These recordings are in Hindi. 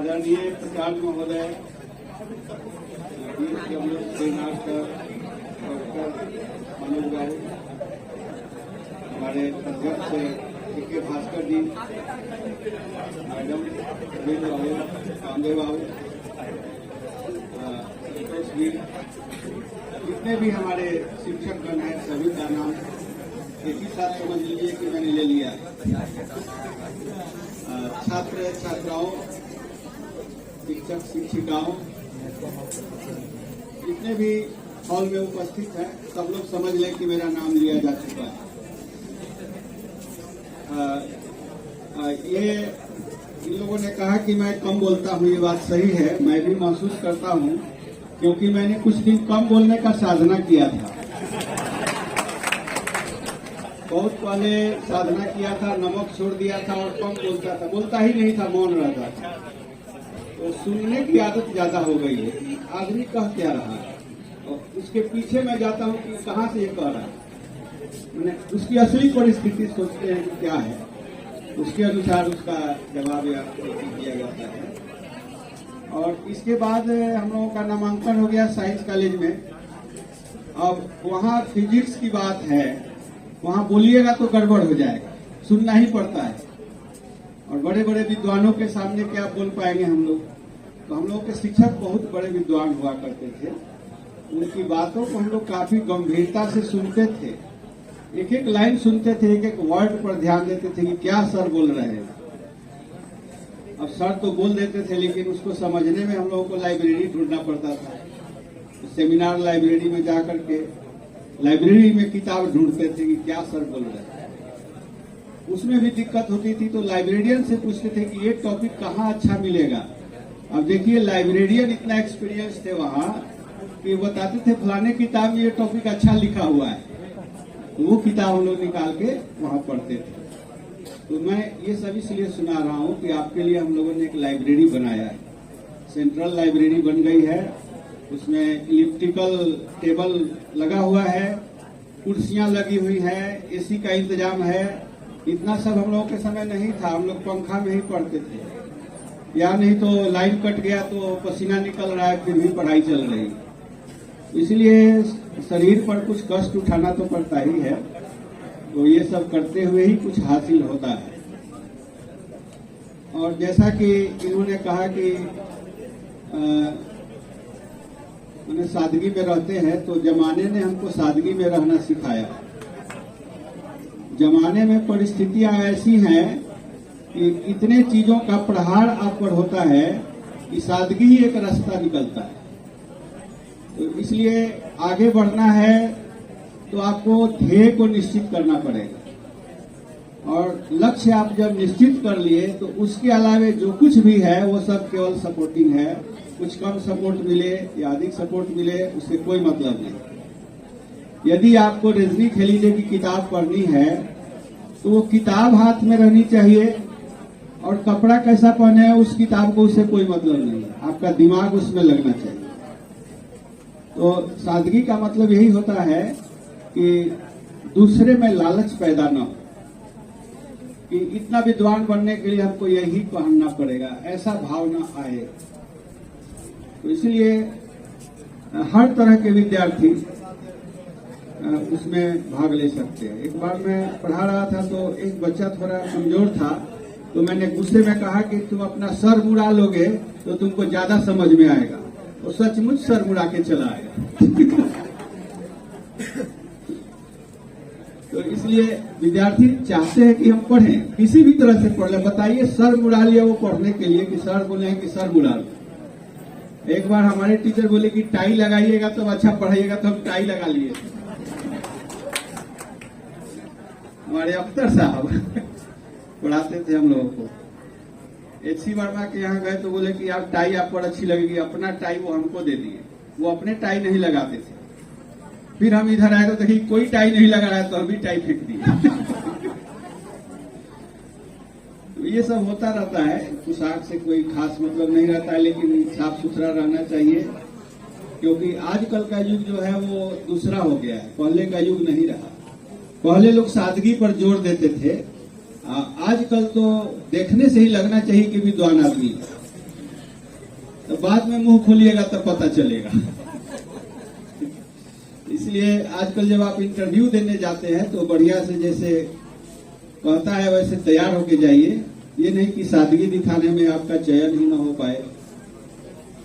आदरणीय प्रचार महोदय, मनोज बाबू, हमारे अध्यक्ष के भास्कर जी, मैडम बाबू, कामदेव बाबू, जितने भी हमारे शिक्षकगण हैं सभी का नाम एक ही साथ समझ लीजिए कि मैंने ले लिया। छात्र छात्राओं, शिक्षक शिक्षिकाओं, जितने भी हॉल में उपस्थित हैं सब लोग समझ लें कि मेरा नाम लिया जा चुका है। ये इन लोगों ने कहा कि मैं कम बोलता हूँ, ये बात सही है, मैं भी महसूस करता हूँ क्योंकि मैंने कुछ दिन कम बोलने का साधना किया था। बहुत पहले साधना किया था, नमक छोड़ दिया था और कम बोलता था, बोलता ही नहीं था, मौन रहता था। तो सुनने की आदत ज्यादा हो गई है कि आदमी कह क्या रहा है, और उसके पीछे मैं जाता हूँ कि कहाँ से ये कह रहा है, मैंने उसकी असली परिस्थिति सोचते हैं कि क्या है, उसके अनुसार उसका जवाब या दिया जाता है। और इसके बाद हम लोगों का नामांकन हो गया साइंस कॉलेज में। अब वहाँ फिजिक्स की बात है, वहाँ बोलिएगा तो गड़बड़ हो जाएगा, सुनना ही पड़ता है। और बड़े बड़े विद्वानों के सामने क्या बोल पाएंगे हम लोग। तो हम लोग के शिक्षक बहुत बड़े विद्वान हुआ करते थे, उनकी बातों को हम लोग काफी गंभीरता से सुनते थे, एक एक लाइन सुनते थे, एक एक वर्ड पर ध्यान देते थे कि क्या सर बोल रहे हैं। अब सर तो बोल देते थे लेकिन उसको समझने में हम लोगों को लाइब्रेरी ढूंढना पड़ता था। सेमिनार लाइब्रेरी में जाकर के लाइब्रेरी में किताब ढूंढते थे कि क्या सर बोल रहे हैं। उसमें भी दिक्कत होती थी तो लाइब्रेरियन से पूछते थे कि ये टॉपिक कहाँ अच्छा मिलेगा। अब देखिए लाइब्रेरियन इतना एक्सपीरियंस थे वहाँ कि बताते थे फलाने किताब में ये टॉपिक अच्छा लिखा हुआ है, तो वो किताब हम लोग निकाल के वहाँ पढ़ते थे। तो मैं ये सब इसलिए सुना रहा हूँ कि आपके लिए हम लोगों ने एक लाइब्रेरी बनाया है, सेंट्रल लाइब्रेरी बन गई है। उसमें इलिप्टिकल टेबल लगा हुआ है, कुर्सियां लगी हुई हैं, एसी का इंतजाम है। इतना सब हम लोगों के समय नहीं था, हम लोग पंखा में ही पढ़ते थे, या नहीं तो लाइन कट गया तो पसीना निकल रहा है फिर भी पढ़ाई चल रही। इसलिए शरीर पर कुछ कष्ट उठाना तो पड़ता ही है, तो ये सब करते हुए ही कुछ हासिल होता है। और जैसा कि इन्होंने कहा कि उन्हें सादगी में रहते हैं, तो जमाने ने हमको सादगी में रहना सिखाया। जमाने में परिस्थितियां ऐसी हैं कि इतने चीजों का प्रहार आप पर होता है कि सादगी ही एक रास्ता निकलता है। तो इसलिए आगे बढ़ना है तो आपको ध्येय को निश्चित करना पड़ेगा, और लक्ष्य आप जब निश्चित कर लिए तो उसके अलावे जो कुछ भी है वो सब केवल सपोर्टिंग है। कुछ कम सपोर्ट मिले या अधिक सपोर्ट मिले उससे कोई मतलब नहीं। यदि आपको रजनी खलीले की किताब पढ़नी है तो वो किताब हाथ में रहनी चाहिए, और कपड़ा कैसा पहने है उस किताब को उससे कोई मतलब नहीं, आपका दिमाग उसमें लगना चाहिए। तो सादगी का मतलब यही होता है कि दूसरे में लालच पैदा न हो कि इतना विद्वान बनने के लिए हमको यही पहनना पड़ेगा, ऐसा भाव न आए। तो इसलिए हर तरह के विद्यार्थी उसमें भाग ले सकते हैं। एक बार मैं पढ़ा रहा था तो एक बच्चा थोड़ा कमजोर था, तो मैंने गुस्से में कहा कि तुम अपना सर मुड़ा लोगे तो तुमको ज्यादा समझ में आएगा। तो सचमुच सर मुड़ा के चला आएगा। तो इसलिए विद्यार्थी चाहते हैं कि हम पढ़ें, किसी भी तरह से पढ़ ले। बताइए सर मुड़ा लिया वो पढ़ने के लिए कि सर बोले कि सर मुड़ा लो। एक बार हमारे टीचर बोले कि टाई लगाइएगा तो अच्छा पढ़ाइएगा, तो हम टाई लगा लिए। हमारे अख्तर साहब पढ़ाते थे हम लोगों को। एच.सी. वर्मा के यहाँ गए तो बोले कि आप टाई आप पर अच्छी लगेगी, अपना टाई वो हमको दे दिए। वो अपने टाई नहीं लगाते थे। फिर हम इधर आए तो देखिए कोई टाई नहीं लगा रहा है, तो हम भी टाई फेंक दिए। तो ये सब होता रहता है, पोशाक से कोई खास मतलब नहीं रहता है, लेकिन साफ सुथरा रहना चाहिए, क्योंकि आजकल का युग जो है वो दूसरा हो गया है, पहले का युग नहीं रहा। पहले लोग सादगी पर जोर देते थे, आजकल तो देखने से ही लगना चाहिए कि विद्वान आदमी है। तो बाद में मुंह खोलिएगा तब पता चलेगा। इसलिए आजकल जब आप इंटरव्यू देने जाते हैं तो बढ़िया से जैसे कहता है वैसे तैयार होके जाइए। ये नहीं कि सादगी दिखाने में आपका चयन ही ना हो पाए।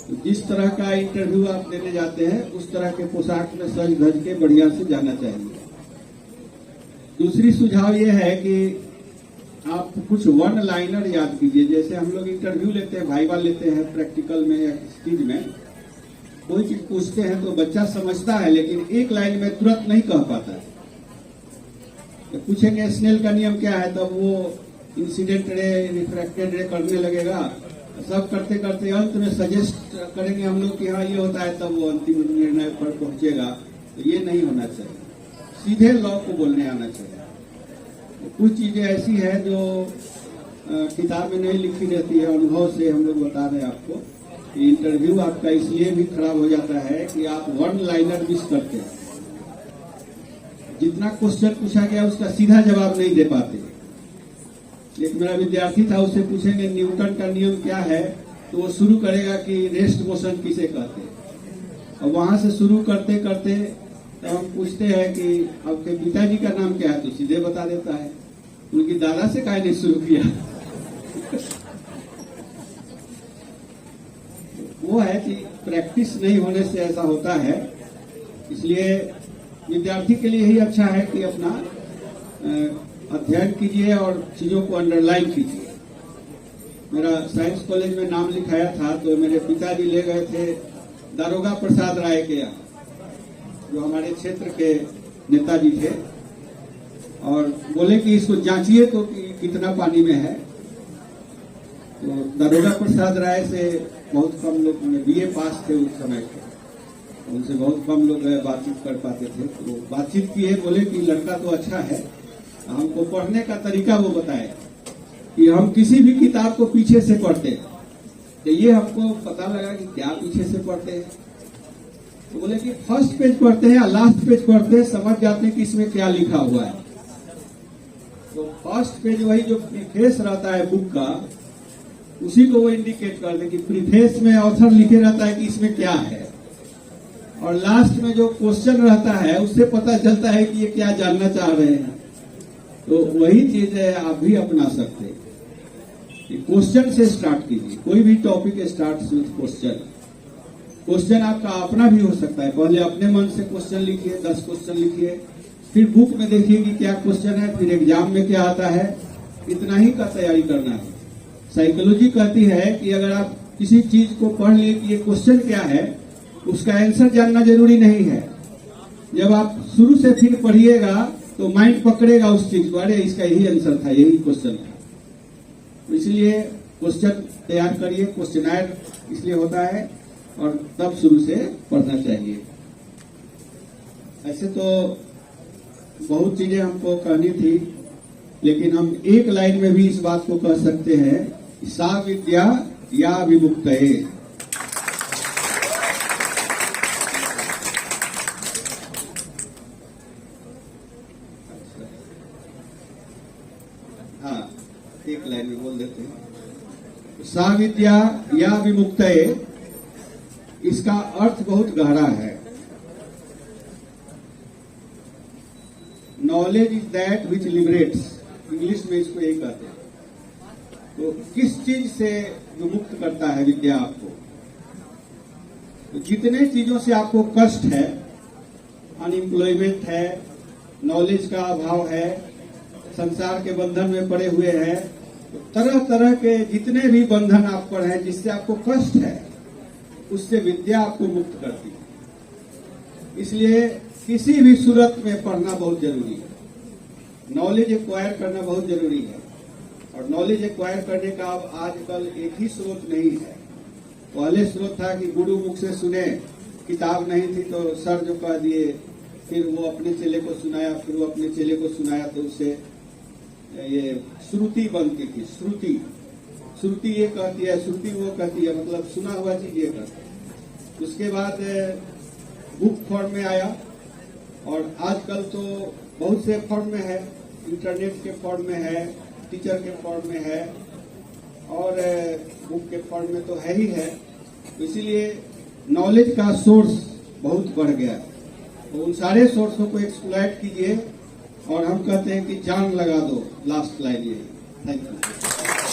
तो जिस तरह का इंटरव्यू आप देने जाते हैं उस तरह के पोशाक में सज धज के बढ़िया से जाना चाहिए। दूसरी सुझाव ये है कि आप कुछ वन लाइनर याद कीजिए। जैसे हम लोग इंटरव्यू लेते हैं, वाइवा लेते हैं प्रैक्टिकल में या किसी चीज में, कोई चीज पूछते हैं तो बच्चा समझता है लेकिन एक लाइन में तुरंत नहीं कह पाता है। तो पूछेंगे स्नेल का नियम क्या है, तब वो इंसिडेंट रे, रिफ्रैक्टेड रे करने लगेगा। सब करते करते अंत में सजेस्ट करेंगे हम लोग कि हाँ ये होता है, तब वो अंतिम निर्णय पर पहुंचेगा। तो ये नहीं होना चाहिए, सीधे लॉ को बोलने आना चाहिए। तो कुछ चीजें ऐसी है जो किताब में नहीं लिखी रहती है, अनुभव से हम लोग बता रहे हैं आपको। इंटरव्यू आपका इसलिए भी खराब हो जाता है कि आप वन लाइनर मिस करते हैं। जितना क्वेश्चन पूछा गया उसका सीधा जवाब नहीं दे पाते। एक मेरा विद्यार्थी था, उससे पूछेंगे न्यूटन का नियम क्या है, तो वो शुरू करेगा कि रेस्ट मोशन किसे कहते हैं। और वहां से शुरू करते करते तो हम पूछते हैं कि आपके पिताजी का नाम क्या है, तो सीधे बता देता है। उनकी दादा से काहे नहीं शुरू किया। वो है कि प्रैक्टिस नहीं होने से ऐसा होता है। इसलिए विद्यार्थी के लिए ही अच्छा है कि अपना अध्ययन कीजिए और चीजों को अंडरलाइन कीजिए। मेरा साइंस कॉलेज में नाम लिखाया था तो मेरे पिताजी ले गए थे दारोगा प्रसाद राय के यहाँ, जो हमारे क्षेत्र के नेताजी थे, और बोले कि इसको जांचिए तो कि कितना पानी में है। तो दारोगा प्रसाद राय से बहुत कम लोग, बीए पास थे उस समय के, उनसे बहुत कम लोग बातचीत कर पाते थे। तो बातचीत किए, बोले कि लड़का तो अच्छा है, हमको पढ़ने का तरीका वो बताया कि हम किसी भी किताब को पीछे से पढ़ते हैं। तो ये हमको पता लगा कि क्या पीछे से पढ़ते हैं। तो बोले कि फर्स्ट पेज पढ़ते हैं या लास्ट पेज पढ़ते हैं, समझ जाते हैं कि इसमें क्या लिखा हुआ है। तो फर्स्ट पेज वही जो प्रीफेस रहता है बुक का, उसी को वो इंडिकेट करते हैं कि प्रीफेस में ऑथर लिखे रहता है कि इसमें क्या है, और लास्ट में जो क्वेश्चन रहता है उससे पता चलता है कि ये क्या जानना चाह रहे हैं। तो वही चीज है आप भी अपना सकते हैं। क्वेश्चन से स्टार्ट कीजिए, कोई भी topic start with question. Question आपका अपना भी हो सकता है। पहले अपने मन से क्वेश्चन लिखिए, 10 क्वेश्चन लिखिए, फिर बुक में देखिए कि क्या क्वेश्चन है, फिर एग्जाम में क्या आता है। इतना ही का तैयारी करना है। साइकोलॉजी कहती है कि अगर आप किसी चीज को पढ़ लिए कि ये क्वेश्चन क्या है, उसका आंसर जानना जरूरी नहीं है। जब आप शुरू से फिर पढ़िएगा तो माइंड पकड़ेगा उस चीज को, अरे इसका यही आंसर था, यही क्वेश्चन था। तो इसलिए क्वेश्चन तैयार करिए, क्वेश्चनायर इसलिए होता है, और तब शुरू से पढ़ना चाहिए। ऐसे तो बहुत चीजें हमको कहनी थी, लेकिन हम एक लाइन में भी इस बात को कह सकते हैं, सा विद्या या विमुक्तये। हाँ, एक लाइन में बोल देते हैं, सा विद्या या विमुक्तये। इसका अर्थ बहुत गहरा है। Knowledge is that which liberates, English में इसको यही कहते हैं। तो किस चीज से जो मुक्त करता है विद्या आपको? तो जितने चीजों से आपको कष्ट है, अनएम्प्लॉयमेंट है, नॉलेज का अभाव है, संसार के बंधन में पड़े हुए हैं, तो तरह तरह के जितने भी बंधन आप पर हैं जिससे आपको कष्ट है, उससे विद्या आपको मुक्त करती है। इसलिए किसी भी सूरत में पढ़ना बहुत जरूरी है। नॉलेज एक्वायर करना बहुत जरूरी है। और नॉलेज एक्वायर करने का अब आजकल एक ही स्रोत नहीं है। पहले स्रोत था कि गुरु मुख से सुने, किताब नहीं थी तो सर जो कह दिए, फिर वो अपने चेले को सुनाया, फिर वो अपने चेले को सुनाया, तो उससे ये श्रुति बनती थी। श्रुति ये कहती है, श्रुति वो कहती है, मतलब सुना हुआ चीज ये कहती है। उसके बाद बुक फॉर्म में आया, और आजकल तो बहुत से फॉर्म में है, इंटरनेट के फॉर्म में है, टीचर के फॉर्म में है, और बुक के फॉर्म में तो है ही है। इसीलिए नॉलेज का सोर्स बहुत बढ़ गया। तो उन सारे सोर्सों को एक्सप्लॉइट कीजिए और हम कहते हैं कि जान लगा दो। लास्ट लाइन ये। Thank you.